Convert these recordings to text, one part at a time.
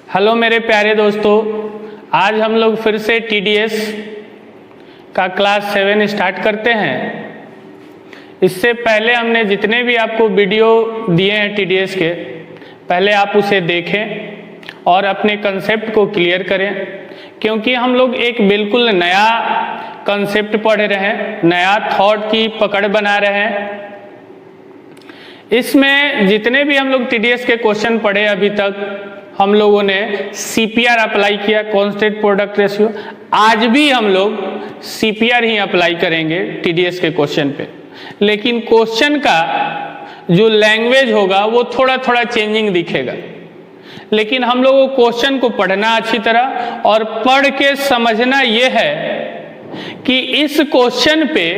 Hello मेरे प्यारे दोस्तों, आज हम लोग फिर से TDS का क्लास 7 स्टार्ट करते हैं। इससे पहले हमने जितने भी आपको वीडियो दिए हैं TDS के, पहले आप उसे देखें और अपने कंसेप्ट को क्लियर करें, क्योंकि हम लोग एक बिल्कुल नया कंसेप्ट पढ़ रहे हैं, नया थॉट की पकड़ बना रहे हैं। इसमें जितने भी हम लोग TDS के क्वेश्चन पढ़े अभी तक, हम लोगों ने CPR अप्लाई किया, कांस्टेंट प्रोडक्ट रेशियो। आज भी हम लोग CPR ही अप्लाई करेंगे TDS के क्वेश्चन पे, लेकिन क्वेश्चन का जो लैंग्वेज होगा वो थोड़ा थोड़ा चेंजिंग दिखेगा। लेकिन हम लोगों को क्वेश्चन को पढ़ना अच्छी तरह और पढ़ के समझना ये है कि इस क्वेश्चन पे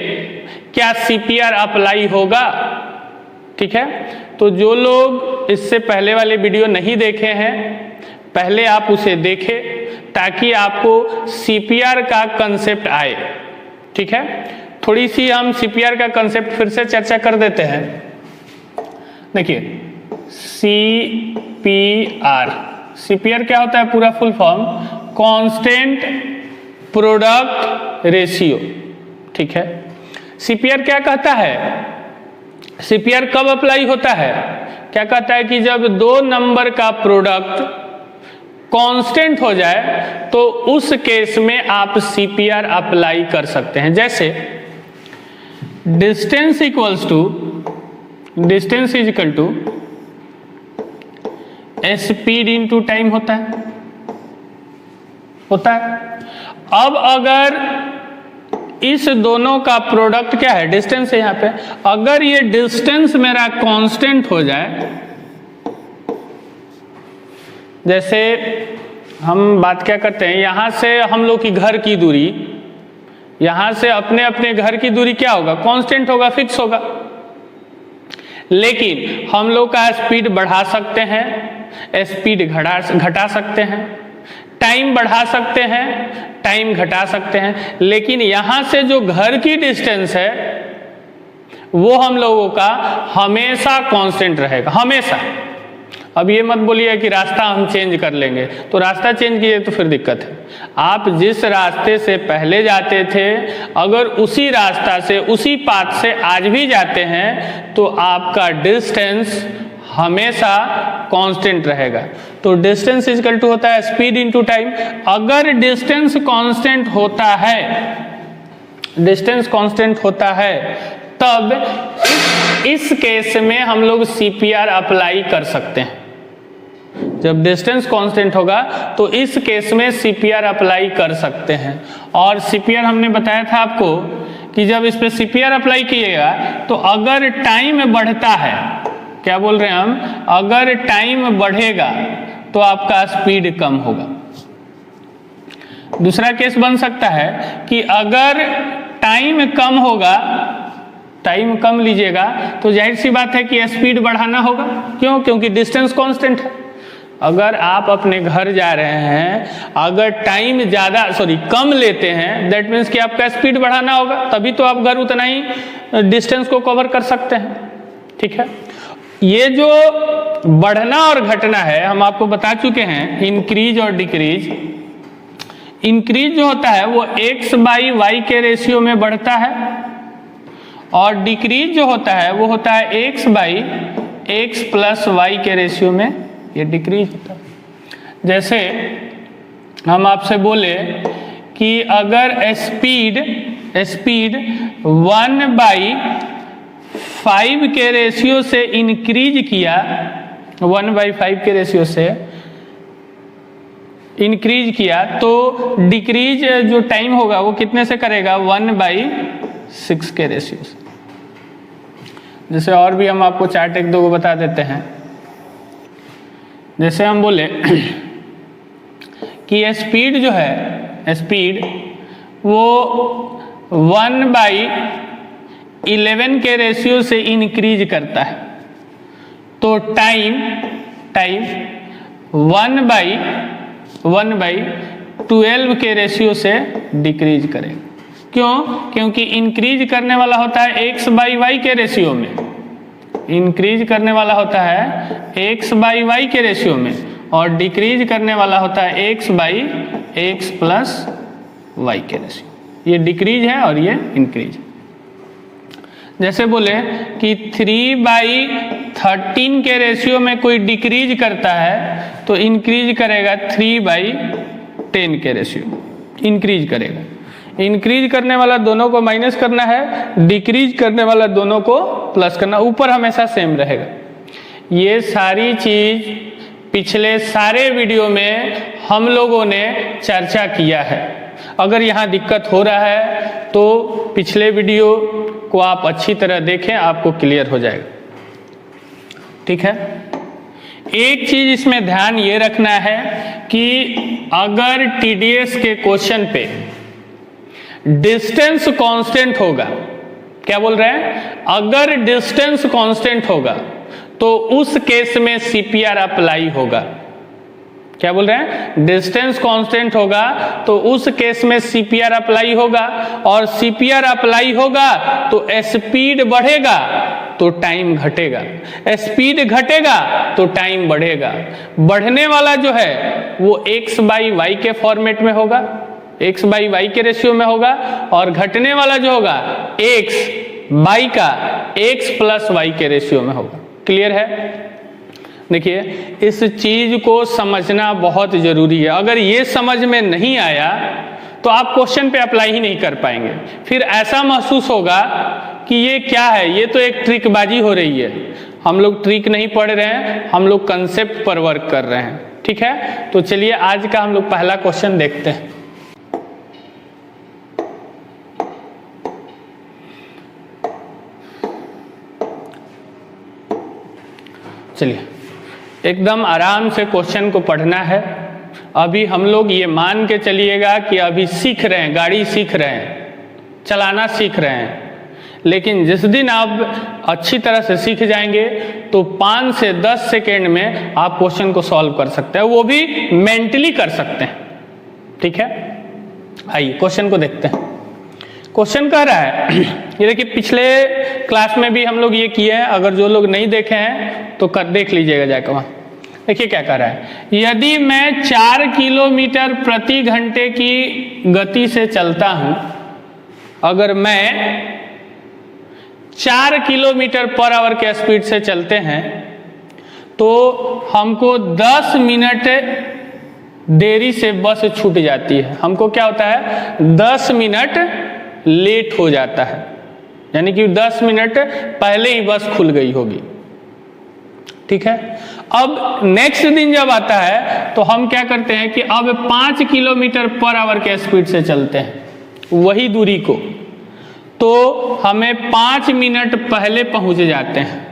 क्या CPR अप्लाई होगा। ठीक है, तो जो लोग इससे पहले वाले वीडियो नहीं देखे हैं, पहले आप उसे देखें ताकि आपको CPR का कंसेप्ट आए। ठीक है, थोड़ी सी हम CPR का कंसेप्ट फिर से चर्चा कर देते हैं। देखिए, CPR क्या होता है? पूरा full form constant product ratio. ठीक है, CPR क्या कहता है? CPR कब अप्लाई होता है? क्या कहता है कि जब दो नंबर का प्रोडक्ट कांस्टेंट हो जाए तो उस केस में आप CPR अप्लाई कर सकते हैं। जैसे distance is equal to speed into time होता है। अब अगर इस दोनों का प्रोडक्ट क्या है? डिस्टेंस है यहाँ पे। अगर ये डिस्टेंस मेरा कांस्टेंट हो जाए, जैसे हम बात क्या करते हैं, यहाँ से हम लोग की घर की दूरी, यहाँ से अपने अपने घर की दूरी क्या होगा? कांस्टेंट होगा, फिक्स होगा। लेकिन हम लोग का स्पीड बढ़ा सकते हैं, स्पीड घटा सकते हैं, टाइम बढ़ा सकते हैं, टाइम घटा सकते हैं। लेकिन यहाँ से जो घर की डिस्टेंस है वो हम लोगों का हमेशा कांस्टेंट रहेगा, हमेशा। अब ये मत बोलिए कि रास्ता हम चेंज कर लेंगे, तो रास्ता चेंज कीजिए तो फिर दिक्कत है। आप जिस रास्ते से पहले जाते थे, अगर उसी रास्ता से, उसी पाथ से आज भी जाते हैं तो आपका डिस्टेंस हमेशा कांस्टेंट रहेगा। तो डिस्टेंस इक्वल टू होता है स्पीड इनटू टाइम। अगर डिस्टेंस कांस्टेंट होता है, तब इस केस में हम लोग CPR अप्लाई कर सकते हैं। जब डिस्टेंस कांस्टेंट होगा तो इस केस में CPR अप्लाई कर सकते हैं। और CPR हमने बताया था आपको कि जब इस पे CPR अप्लाई कीजिएगा तो अगर टाइम बढ़ता है, क्या बोल रहे हैं हम, अगर टाइम बढ़ेगा तो आपका स्पीड कम होगा। दूसरा केस बन सकता है कि अगर टाइम कम होगा, टाइम कम लीजिएगा तो जाहिर सी बात है कि स्पीड बढ़ाना होगा। क्यों? क्योंकि डिस्टेंस कांस्टेंट है। अगर आप अपने घर जा रहे हैं, अगर टाइम कम लेते हैं, दैट मीन्स कि आपका स्पीड बढ़ाना होगा, तभी तो आप घर उतना ही डिस्टेंस को कवर कर सकते हैं। ठीक है, ये जो बढ़ना और घटना है हम आपको बता चुके हैं, इंक्रीज और डिक्रीज। इंक्रीज जो होता है वो x/y के रेशियो में बढ़ता है, और डिक्रीज जो होता है वो होता है x/x + y के रेशियो में ये डिक्रीज होता है। जैसे हम आपसे बोले कि अगर स्पीड 1/5 के रेशियो से इंक्रीज किया, 1/5 के रेशियो से इंक्रीज किया, तो डिक्रीज जो टाइम होगा वो कितने से करेगा? 1/6 के रेशियो से। जैसे और भी हम आपको चार्ट एक दो को बता देते हैं। जैसे हम बोले कि स्पीड जो है, स्पीड वो 1/11 के रेशियो से इंक्रीज करता है, तो टाइम 1/12 के रेशियो से डिक्रीज करेगा। क्यों? क्योंकि इंक्रीज करने वाला होता है x/y के रेशियो में, इंक्रीज करने वाला होता है x/y के रेशियो में, और डिक्रीज करने वाला होता है x by x plus y के रेशियो। ये डिक्रीज है और ये इंक्रीज। जैसे बोले कि 3/13 के रेशियो में कोई डिक्रीज करता है तो इंक्रीज करेगा 3/10 के रेशियो, इंक्रीज करेगा। इंक्रीज करने वाला दोनों को माइनस करना है, डिक्रीज करने वाला दोनों को प्लस करना, ऊपर हमेशा सेम रहेगा। ये सारी चीज पिछले सारे वीडियो में हम लोगों ने चर्चा किया है। अगर यहाँ दिक्कत हो रहा है तो पिछले वीडियो को आप अच्छी तरह देखें, आपको क्लियर हो जाएगा। ठीक है। एक चीज इसमें ध्यान ये रखना है कि अगर टीडीएस के क्वेश्चन पे डिस्टेंस कांस्टेंट होगा, क्या बोल रहे हैं, अगर डिस्टेंस कांस्टेंट होगा तो उस केस में सीपीआर अप्लाई होगा। क्या बोल रहे हैं, डिस्टेंस कांस्टेंट होगा तो उस केस में सीपीआर अप्लाई होगा, और सीपीआर अप्लाई होगा तो स्पीड बढ़ेगा तो टाइम घटेगा, स्पीड घटेगा तो टाइम बढ़ेगा। बढ़ने वाला जो है वो x बाई वाई के फॉर्मेट में होगा, x बाई वाई के रेशियो में होगा, और घटने वाला जो होगा x बाई का x प्लस वाई के रेशियो में होगा। क्लियर है। देखिए इस चीज को समझना बहुत जरूरी है। अगर ये समझ में नहीं आया तो आप क्वेश्चन पे अप्लाई ही नहीं कर पाएंगे। फिर ऐसा महसूस होगा कि ये क्या है, ये तो एक ट्रिकबाजी हो रही है। हम लोग ट्रिक नहीं पढ़ रहे हैं, हम लोग कंसेप्ट पर वर्क कर रहे हैं। ठीक है, तो चलिए आज का हम लोग पहला क्वेश्चन देखते हैं। चलिए एकदम आराम से क्वेश्चन को पढ़ना है। अभी हम लोग ये मान के चलिएगा कि अभी सीख रहे हैं, गाड़ी सीख रहे हैं, चलाना सीख रहे हैं। लेकिन जिस दिन आप अच्छी तरह से सीख जाएंगे तो 5 से 10 सेकेंड में आप क्वेश्चन को सॉल्व कर सकते हैं, वो भी मेंटली कर सकते हैं। ठीक है, आइए क्वेश्चन को देखते हैं। क्वेश्चन कह रहा है, ये देखिए पिछले क्लास में भी हम लोग ये किए हैं, अगर जो लोग नहीं देखे हैं तो देख लीजिएगा जाकर वहाँ। देखिए क्या कह रहा है, यदि मैं 4 किलोमीटर प्रति घंटे की गति से चलता हूँ, अगर मैं 4 किलोमीटर पर आवर के स्पीड से चलते हैं तो हमको 10 मिनट देरी से बस छूट जाती है। हमको क्या होता है, 10 मिनट लेट हो जाता है, यानी कि 10 मिनट पहले ही बस खुल गई होगी। ठीक है, अब नेक्स्ट दिन जब आता है तो हम क्या करते हैं कि अब 5 किलोमीटर पर आवर के स्पीड से चलते हैं वही दूरी को, तो हमें 5 मिनट पहले पहुंच जाते हैं।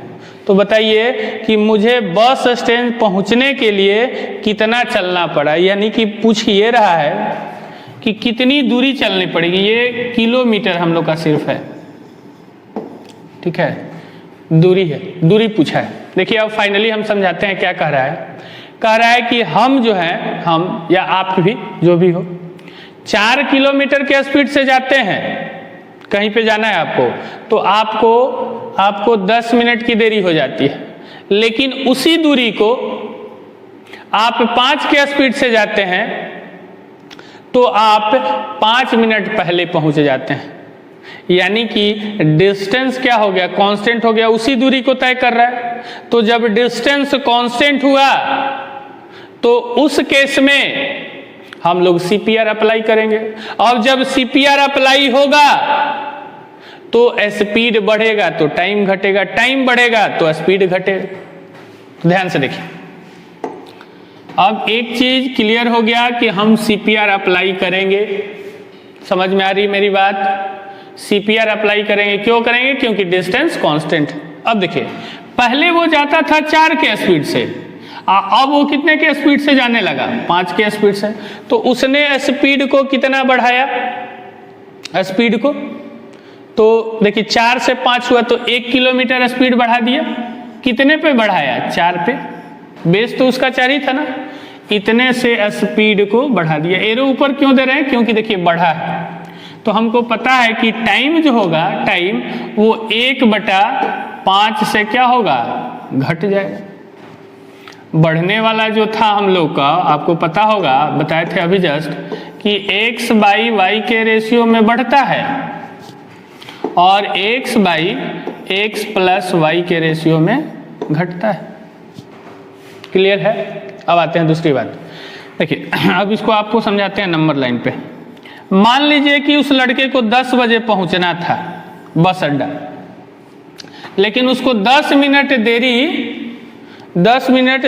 तो बताइए कि मुझे बस स्टैंड पहुंचने के लिए कितना चलना पड़ा, यानी कि पूछ ये रहा है कि कितनी दूरी चलनी पड़ेगी। ये किलोमीटर हम लोग का सिर्फ है। ठीक है, दूरी है, दूरी पूछा है। देखिए अब फाइनली हम समझाते हैं क्या कह रहा है। कह रहा है कि हम जो है, हम या आप भी जो भी हो, 4 किलोमीटर के स्पीड से जाते हैं, कहीं पे जाना है आपको, तो आपको 10 मिनट की देरी हो जाती है। लेकिन उसी दूरी को आप 5 के स्पीड से जाते हैं तो आप 5 मिनट पहले पहुंच जाते हैं। यानी कि डिस्टेंस क्या हो गया, कांस्टेंट हो गया, उसी दूरी को तय कर रहा है। तो जब डिस्टेंस कांस्टेंट हुआ तो उस केस में हम लोग सीपीआर अप्लाई करेंगे। और जब सीपीआर अप्लाई होगा तो स्पीड बढ़ेगा तो टाइम घटेगा, टाइम बढ़ेगा तो स्पीड घटेगा। ध्यान से देखिए, अब एक चीज क्लियर हो गया कि हम सीपीआर अप्लाई करेंगे। समझ में आ रही मेरी बात? सीपीआर अप्लाई करेंगे, क्यों करेंगे? क्योंकि डिस्टेंस कांस्टेंट। अब देखिए पहले वो जाता था 4 के स्पीड से, अब वो कितने के स्पीड से जाने लगा? 5 के स्पीड से। तो उसने स्पीड को कितना बढ़ाया, स्पीड को? तो देखिए 4 से 5 हुआ तो 1 किलोमीटर स्पीड बढ़ा दिया। कितने पे बढ़ाया? 4 पे। बेस तो उसका 4 ही था ना, इतने से स्पीड को बढ़ा दिया। एरो ऊपर क्यों दे रहे हैं? क्योंकि देखिए बढ़ा है। तो हमको पता है कि टाइम जो होगा, टाइम वो 1/5 से क्या होगा, घट जाएगा। बढ़ने वाला जो था हम लोग का, आपको पता होगा, बताए थे अभी जस्ट, कि x बाई वाई के रेशियो में बढ़ता है और x by x plus y के रेशियो में घटता है। क्लियर है? अब आते हैं दूसरी बात। देखिए, अब इसको आपको समझाते हैं नंबर लाइन पे। मान लीजिए कि उस लड़के को 10 बजे पहुंचना था बस अड्डा, लेकिन उसको 10 मिनट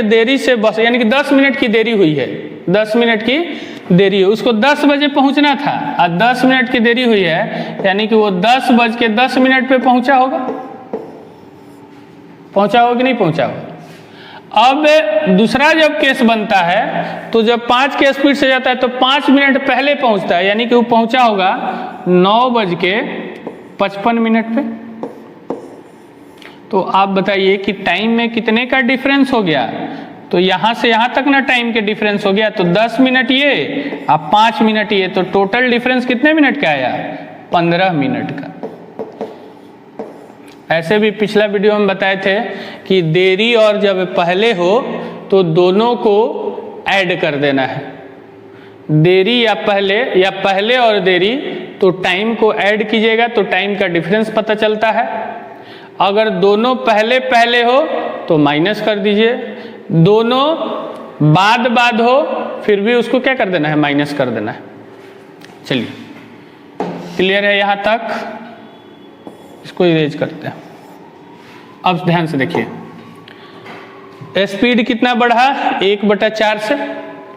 देरी से बस, यानी कि 10 मिनट की देरी हुई है, 10 मिनट की देरी है, उसको 10 बजे पहुंचना था और 10 मिनट की देरी हुई है, यानी कि वो 10:10 पे पहुंचा होगा कि नहीं पहुंचा होगा। अब दूसरा जब केस बनता है तो जब 5 के स्पीड से जाता है तो 5 मिनट पहले पहुंचता है, यानी कि वो पहुंचा होगा 9:55 पे। तो आप बताइए कि टाइम में कितने का डिफरेंस हो गया? तो यहां से यहां तक ना टाइम के डिफरेंस हो गया, तो 10 मिनट ये अब 5 मिनट ये, तो टोटल डिफरेंस कितने मिनट का आया? 15 मिनट का। ऐसे भी पिछला वीडियो में बताए थे कि देरी और जब पहले हो तो दोनों को ऐड कर देना है। देरी या पहले और देरी, तो टाइम को ऐड कीजिएगा तो टाइम का डिफरेंस पता चलता है। अगर दोनों पहले हो तो माइनस कर दीजिए, दोनों बाद हो फिर भी उसको क्या कर देना है? माइनस कर देना है। चलिए, क्लियर है यहाँ तक? इसको इरेज करते हैं। अब ध्यान से देखिए, स्पीड कितना बढ़ा? 1/4 से,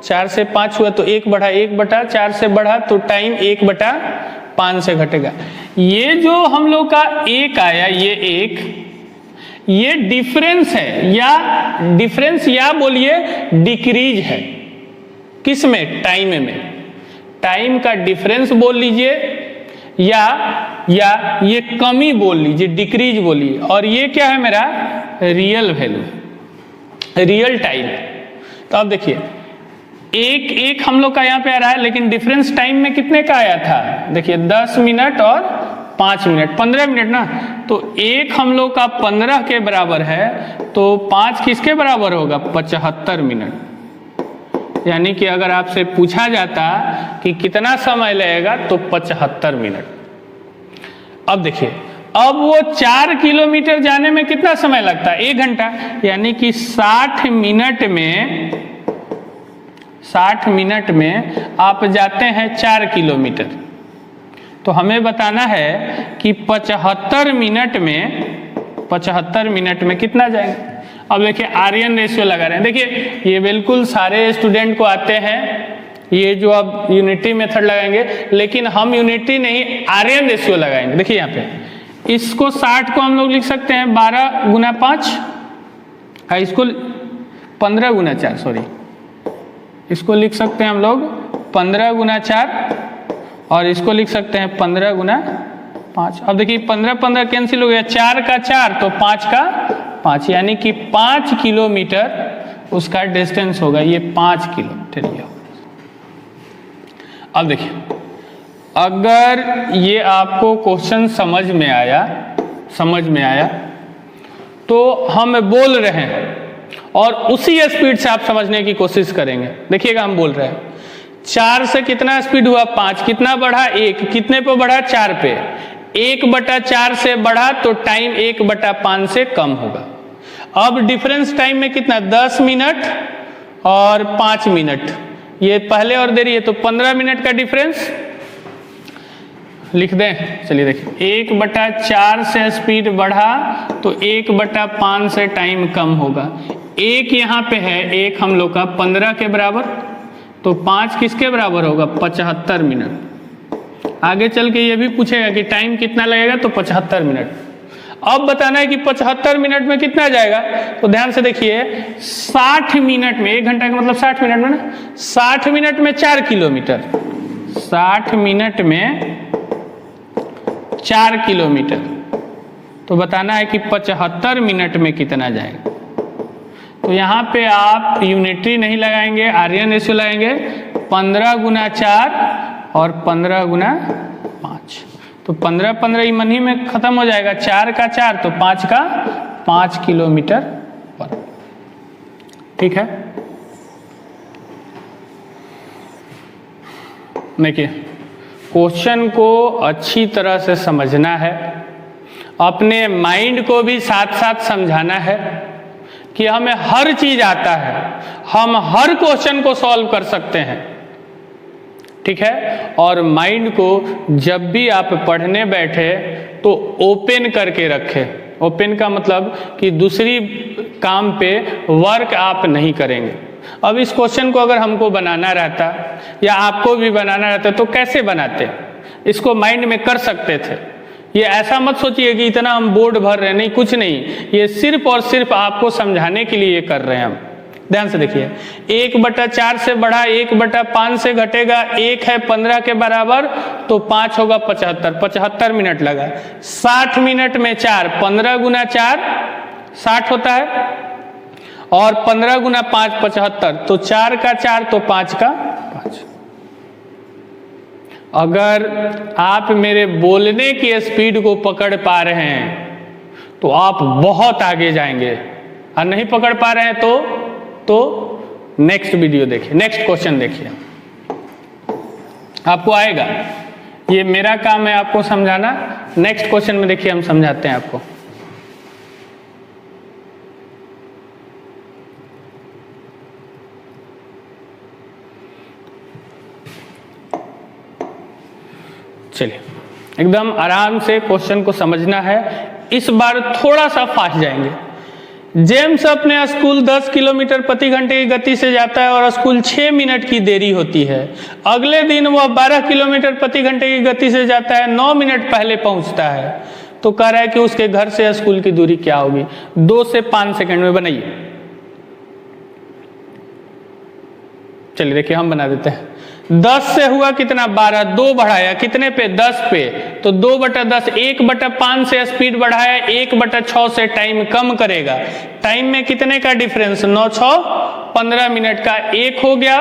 4 से 5 हुआ तो 1 बढ़ा, 1/4 से बढ़ा तो टाइम 1/5 से घटेगा। ये जो हम लोग का 1 आया, ये डिफरेंस है, या बोलिए डिक्रीज है। किस में? टाइम में। टाइम का डिफरेंस बोल लीजिए या ये कमी बोल लीजिए, डिक्रीज बोलिए। और ये क्या है? मेरा रियल वैल्यू, रियल टाइम। तो अब देखिए, एक हम लोग का यहाँ पे आ रहा है, लेकिन डिफरेंस टाइम में कितने का आया था? देखिए 10 मिनट और 5 मिनट, 15 मिनट ना। तो 1 हम लोग का 15 के बराबर है, तो 5 किसके बराबर होगा? 75 मिनट। यानी कि अगर आपसे पूछा जाता कि कितना समय लगेगा तो 75 मिनट। अब देखिए, अब वो 4 किलोमीटर जाने में कितना समय लगता है? 1 घंटा। यानी कि 60 मिनट में आप जाते हैं 4 किलोमीटर। तो हमें बताना है कि 75 मिनट में कितना जाएंगे। अब देखिए, आर्यन रेशियो लगा रहे हैं। देखिए, ये बिल्कुल सारे स्टूडेंट को आते हैं, ये जो अब यूनिटी मेथड लगाएंगे, लेकिन हम यूनिटी नहीं, आर्यन रेशियो लगाएंगे। देखिए यहाँ पे, इसको 60 को हम लोग लिख सकते हैं 12 गुना 5, इसको 15 गुना 4, सॉरी, इसको लिख सकते हैं हम लोग 15 गुना 4 और इसको लिख सकते हैं 15 गुना 5। अब देखिए 15 कैंसिल हो गया, 4 का 4 तो 5 का 5, यानी कि 5 किलोमीटर उसका डिस्टेंस होगा। ये 5 किलोमीटर ये होगा। अब देखिए, अगर ये आपको क्वेश्चन समझ में आया तो हम बोल रहे हैं और उसी स्पीड से आप समझने की कोशिश करेंगे। देखिएगा, हम बोल रहे हैं 4 से कितना स्पीड हुआ? 5। कितना बढ़ा? 1। कितने पे बढ़ा? 4 पे। 1/4 से बढ़ा तो टाइम 1/5 से कम होगा। अब डिफरेंस टाइम में कितना? 10 मिनट और 5 मिनट। ये पहले और देरी है तो 15 मिनट का डिफरेंस लिख दें। चलिए देखिए, 1/4 से स्पीड बढ़ा तो 1/5 से टाइम कम होगा। 1 यहाँ पे है, 1 हम लोग का 15 के बराबर, तो 5 किसके बराबर होगा? 75 मिनट। आगे चल के ये भी पूछेगा कि टाइम कितना लगेगा, तो 75 मिनट। अब बताना है कि 75 मिनट में कितना जाएगा, तो ध्यान से देखिए, 60 मिनट में, 1 घंटा का मतलब 60 मिनट में ना, 60 मिनट में 4 किलोमीटर, 60 मिनट में 4 किलोमीटर। तो बताना है कि 75 मिनट में कितना जाएगा। तो यहाँ पे आप यूनिटरी नहीं लगाएंगे, आर्यन रेशियो लगाएंगे। 15 गुना 4 और 15 गुना 5, तो 15 ही मन ही में खत्म हो जाएगा। 4 का 4 तो 5 का 5 किलोमीटर पर। ठीक है, देखिए क्वेश्चन को अच्छी तरह से समझना है, अपने माइंड को भी साथ साथ समझाना है कि हमें हर चीज आता है, हम हर क्वेश्चन को सॉल्व कर सकते हैं, ठीक है। और माइंड को जब भी आप पढ़ने बैठे तो ओपन करके रखें। ओपन का मतलब कि दूसरी काम पे वर्क आप नहीं करेंगे। अब इस क्वेश्चन को अगर हमको बनाना रहता या आपको भी बनाना रहता तो कैसे बनाते? इसको माइंड में कर सकते थे। ये ऐसा मत सोचिए कि इतना हम बोर्ड भर रहे हैं, नहीं, कुछ नहीं, ये सिर्फ और सिर्फ आपको समझाने के लिए ये कर रहे हैं हम। ध्यान से देखिए, 1/4 से बढ़ा 1/5 से घटेगा, 1 है 15 के बराबर तो 5 होगा 75, 75 मिनट लगा। 60 मिनट में 4, 15 गुना 4 60 होता है, और 15 गुना 5 75, तो 4 का 4 तो 5 का 5। अगर आप मेरे बोलने की स्पीड को पकड़ पा रहे हैं तो आप बहुत आगे जाएंगे, और नहीं पकड़ पा रहे हैं तो नेक्स्ट वीडियो देखिए, नेक्स्ट क्वेश्चन देखिए, आपको आएगा। ये मेरा काम है आपको समझाना। नेक्स्ट क्वेश्चन में देखिए हम समझाते हैं आपको। चलिए, एकदम आराम से क्वेश्चन को समझना है। इस बार थोड़ा सा फास्ट जाएंगे। जेम्स अपने स्कूल 10 किलोमीटर प्रति घंटे की गति से जाता है और स्कूल 6 मिनट की देरी होती है। अगले दिन वह 12 किलोमीटर प्रति घंटे की गति से जाता है, 9 मिनट पहले पहुंचता है। तो कह रहा है कि उसके घर से स्कूल की दूरी क्या होगी? 2 से 5 सेकंड में बनाइए। चलिए देखिए, हम बना देते हैं। 10 से हुआ कितना? 12, 2 बढ़ाया कितने पे? 10 पे, तो 2/10, 1/5 से स्पीड बढ़ाया, 1/6 से टाइम कम करेगा। टाइम में कितने का डिफरेंस? 9 6 15 मिनट का 1 हो गया।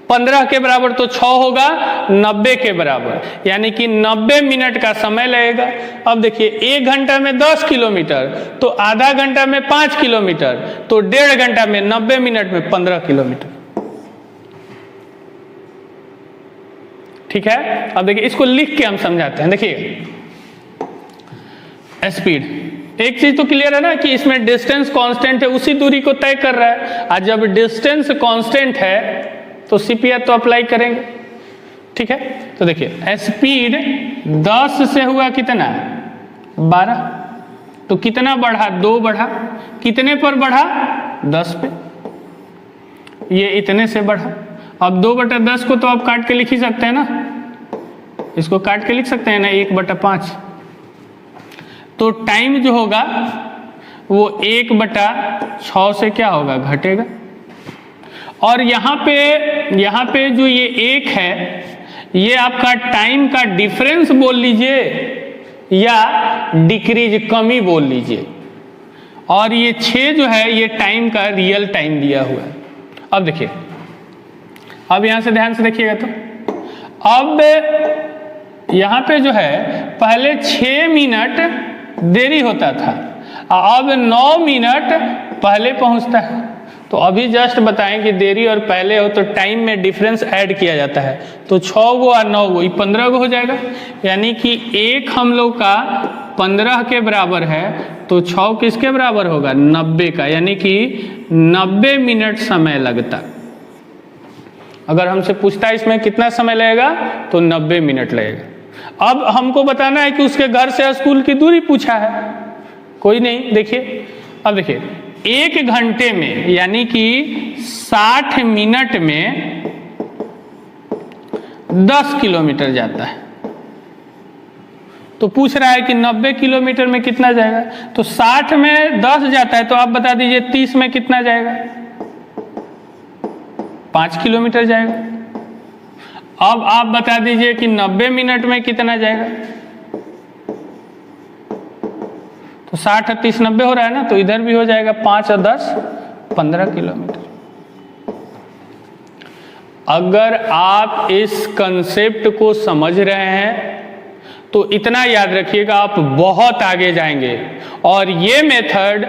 15 के बराबर तो 6 होगा, 90 के बराबर, यानी कि 90 मिनट का समय लगेगा। अब देखिए, 1 घंटा में 10 किलोमीटर, तो आधा घंटा में 5 किलोमीटर, तो 1.5 घंटा में 90 मिनट में 15 किलोमीटर। ठीक है, अब देखिए इसको लिख के हम समझाते हैं। देखिए स्पीड, एक चीज तो क्लियर है ना कि इसमें डिस्टेंस कांस्टेंट है, उसी दूरी को तय कर रहा है। और जब डिस्टेंस कांस्टेंट है तो सीपीआर तो अप्लाई करेंगे। ठीक है, तो देखिए स्पीड 10 से हुआ कितना? 12, तो कितना बढ़ा? 2 बढ़ा। कितने पर बढ़ा? 10 पे। ये इतने से बढ़ा। अब 2/10 को तो आप काट के लिख ही सकते हैं ना, इसको काट के लिख सकते हैं ना, 1/5। तो टाइम जो होगा वो 1/6 से क्या होगा? घटेगा। और यहाँ पे जो ये 1 है, ये आपका टाइम का डिफरेंस बोल लीजिए या डिक्रीज, कमी बोल लीजिए। और ये 6 जो है ये टाइम का रियल टाइम दिया हुआ है। अब देखिए, अब यहां से ध्यान से देखिएगा, तो अब यहां पे जो है पहले 6 मिनट देरी होता था, अब 9 मिनट पहले पहुंचता है। तो अभी जस्ट बताएं कि देरी और पहले हो तो टाइम में डिफरेंस ऐड किया जाता है, तो 6 गो और 9 गो, ये 15 गो हो जाएगा। यानी कि 1 हम लोग का 15 के बराबर है, तो 6 किसके बराबर होगा? 90 का, यानी कि 90 मिनट समय लगता। अगर हमसे पूछता है इसमें कितना समय लगेगा, तो 90 मिनट लगेगा। अब हमको बताना है कि उसके घर से स्कूल की दूरी पूछा है, कोई नहीं। देखिए, अब देखिए 1 घंटे में यानी कि 60 मिनट में 10 किलोमीटर जाता है। तो पूछ रहा है कि 90 किलोमीटर में कितना जाएगा, तो 60 में 10 जाता है, तो आप बता दीजिए 30 में कितना जाएगा? 5 किलोमीटर जाएगा। अब आप बता दीजिए कि 90 मिनट में कितना जाएगा? तो 60 और 30 90 हो रहा है ना, तो इधर भी हो जाएगा 5 और 10 15 किलोमीटर। अगर आप इस कंसेप्ट को समझ रहे हैं तो इतना याद रखिएगा, आप बहुत आगे जाएंगे। और ये मेथड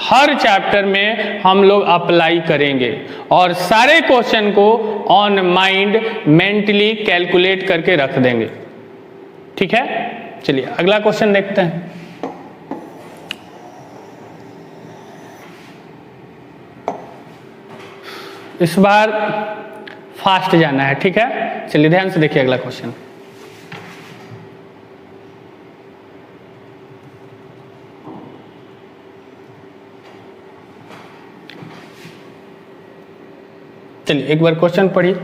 हर चैप्टर में हम लोग अप्लाई करेंगे और सारे क्वेश्चन को ऑन माइंड मेंटली कैलकुलेट करके रख देंगे। ठीक है, चलिए अगला क्वेश्चन देखते हैं। इस बार फास्ट जाना है, ठीक है। चलिए ध्यान से देखिए अगला क्वेश्चन। चलिए एक बार क्वेश्चन पढ़िए।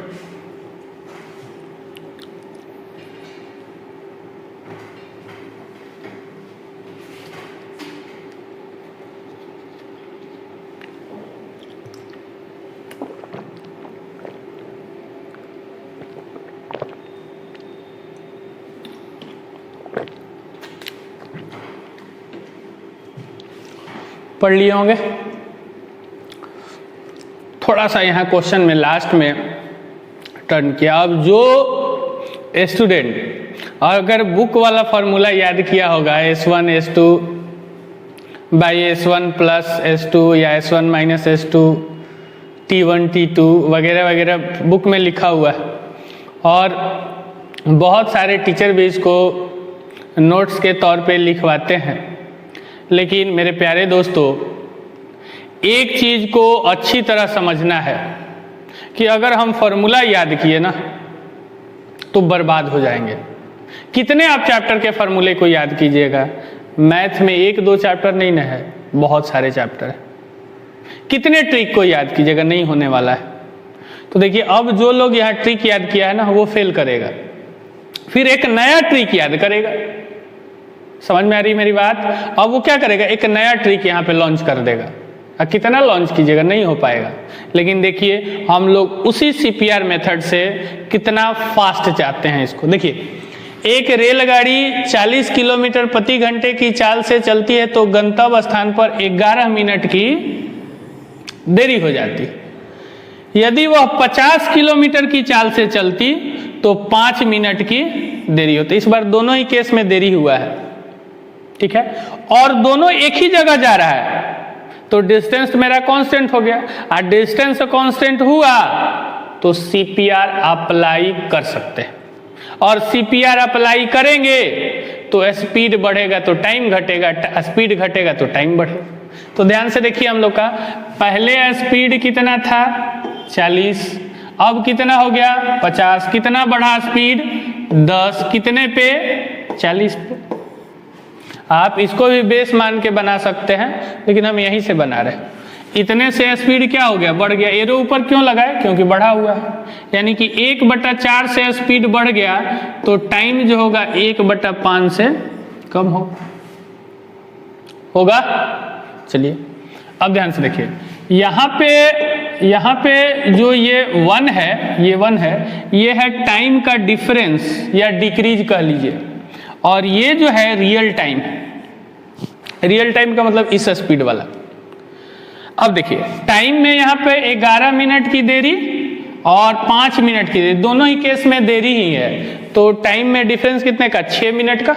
पढ़ लिए होंगे। थोड़ा सा यहाँ क्वेश्चन में लास्ट में टर्न किया। अब जो स्टूडेंट अगर बुक वाला फॉर्मूला याद किया होगा S1 S2 by S1 plus S2 या S1 minus S2 T1 T2 वगैरह वगैरह बुक में लिखा हुआ है, और बहुत सारे टीचर भी इसको नोट्स के तौर पे लिखवाते हैं। लेकिन मेरे प्यारे दोस्तों, एक चीज़ को अच्छी तरह समझना है कि अगर हम फॉर्मूला याद किए ना तो बर्बाद हो जाएंगे। कितने आप चैप्टर के फॉर्मूले को याद कीजिएगा? मैथ में 1-2 चैप्टर नहीं ना है, बहुत सारे चैप्टर है। कितने ट्रिक को याद कीजिएगा? नहीं होने वाला है। तो देखिए, अब जो लोग यहाँ ट्रिक याद किया है ना वो फेल करेगा, फिर एक नया ट्रिक याद करेगा। समझ में आ रही मेरी बात? अब वो क्या करेगा? एक नया ट्रिक यहाँ पे लॉन्च कर देगा। कितना लॉन्च कीजिएगा? नहीं हो पाएगा। लेकिन देखिए, हम लोग उसी CPR मेथड से कितना फास्ट चाहते हैं इसको। देखिए, एक रेलगाड़ी 40 किलोमीटर प्रति घंटे की चाल से चलती है तो गंतव्य स्थान पर 11 मिनट की देरी हो जाती। यदि वह 50 किलोमीटर की चाल से चलती तो 5 मिनट की देरी होती। इस बार दोनों ही केस में देरी हुआ है, ठीक है, और दोनों एक ही जगह जा रहा है, तो डिस्टेंस मेरा कांस्टेंट हो गया। और डिस्टेंस कांस्टेंट हुआ तो CPR अप्लाई कर सकते हैं, और CPR अप्लाई करेंगे तो स्पीड बढ़ेगा तो टाइम घटेगा, स्पीड घटेगा तो टाइम बढ़ेगा। तो ध्यान से देखिए, हम लोग का पहले स्पीड कितना था? 40, अब कितना हो गया? 50। कितना बढ़ा स्पीड? 10। कितने पे? 40 पे। आप इसको भी बेस मान के बना सकते हैं, लेकिन हम यहीं से बना रहे हैं। इतने से स्पीड क्या हो गया? बढ़ गया। एरो ऊपर क्यों लगाए? क्योंकि बढ़ा हुआ है, यानी कि 1/4 से स्पीड बढ़ गया तो टाइम जो होगा 1/5 से कम होगा। चलिए अब ध्यान से देखिए, यहाँ पे जो ये 1 है, ये है टाइम का डिफरेंस या डिक्रीज कह लीजिए, और ये जो है रियल टाइम। रियल टाइम का मतलब इस स्पीड वाला। अब देखिए, टाइम में यहाँ पे 11 मिनट की देरी और 5 मिनट की देरी, दोनों ही केस में देरी ही है। तो टाइम में डिफरेंस कितने का? 6 मिनट का।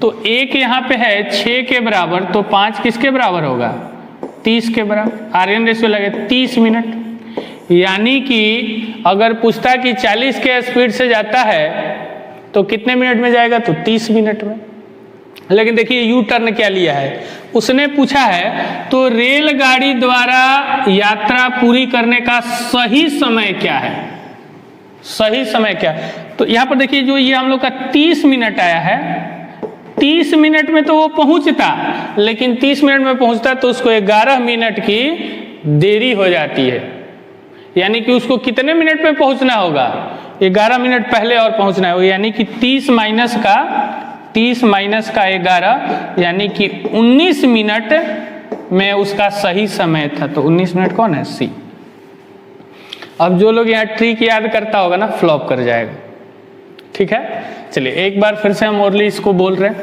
तो एक यहाँ पे है 6 के बराबर, तो 5 किसके बराबर होगा? 30 के बराबर। RN रेशियो लगे 30 मिनट। यानी कि अगर पूछता कि 40 के स्पीड से जाता है तो कितने मिनट में जाएगा? तो 30 मिनट में। लेकिन देखिए, यू टर्न क्या लिया है, उसने पूछा है तो रेलगाड़ी द्वारा यात्रा पूरी करने का सही समय क्या है? सही समय क्या है? तो यहाँ पर देखिए, जो ये हम लोग का 30 मिनट आया है, 30 मिनट में तो वो पहुंचता, लेकिन 30 मिनट में पहुंचता तो उसको 11 मिनट की देरी हो जाती है। यानी कि उसको कितने मिनट में पहुंचना होगा? 11 मिनट पहले और पहुंचना होगा। यानी कि 30 माइनस का 11, यानी कि 19 मिनट में उसका सही समय था। तो 19 मिनट कौन है? C। अब जो लोग यहाँ ट्रिक याद करता होगा ना, फ्लॉप कर जाएगा। ठीक है, चलिए एक बार फिर से हम ओरली इसको बोल रहे हैं।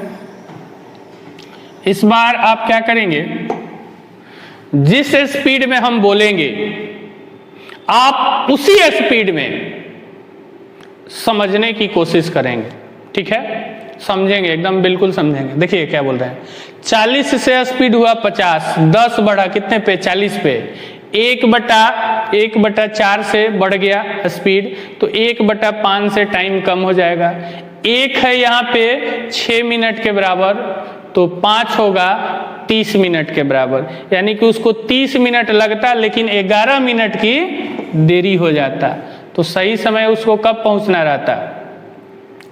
इस बार आप क्या करेंगे? जिस स्पीड में हम बोलेंगे आप उसी स्पीड में समझने की कोशिश करेंगे। ठीक है, समझेंगे, एकदम बिल्कुल समझेंगे। देखिए क्या बोल रहे हैं, 40 से स्पीड हुआ 50, 10 बढ़ा कितने पे, 40 पे, 1/4 से बढ़ गया स्पीड, तो 1/5 से टाइम कम हो जाएगा। 1 है यहाँ पे 6 मिनट के बराबर, तो 5 होगा 30 मिनट के बराबर, यानी कि उसको 30 मिनट लगता लेकिन 11 मिनट की देरी हो जाता। तो सही समय उसको कब पहुंचना रहता,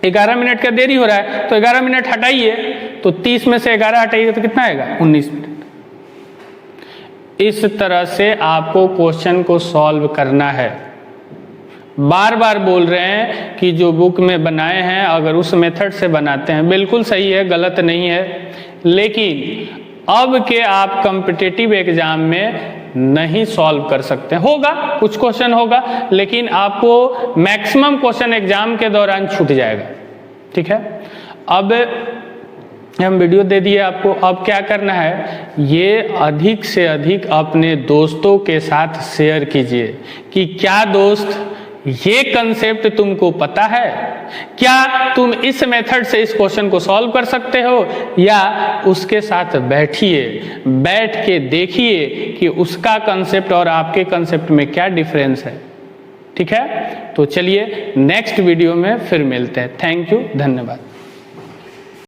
11 मिनट का देरी हो रहा है तो 11 मिनट हटाइए, तो 30 में से 11 हटाइए तो कितना आएगा, 19 मिनट। इस तरह से आपको क्वेश्चन को सॉल्व करना है। बार बार बोल रहे हैं कि जो बुक में बनाए हैं अगर उस मेथड से बनाते हैं बिल्कुल सही है, गलत नहीं है, लेकिन अब के आप कॉम्पिटिटिव एग्जाम में नहीं सॉल्व कर सकते। होगा कुछ क्वेश्चन होगा, लेकिन आपको मैक्सिमम क्वेश्चन एग्जाम के दौरान छूट जाएगा। ठीक है, अब हम वीडियो दे दिए आपको, अब क्या करना है, ये अधिक से अधिक अपने दोस्तों के साथ शेयर कीजिए कि क्या दोस्त ये कंसेप्ट तुमको पता है, क्या तुम इस मेथड से इस क्वेश्चन को सॉल्व कर सकते हो, या उसके साथ बैठिए, बैठ के देखिए कि उसका कंसेप्ट और आपके कंसेप्ट में क्या डिफरेंस है। ठीक है, तो चलिए नेक्स्ट वीडियो में फिर मिलते हैं। थैंक यू, धन्यवाद।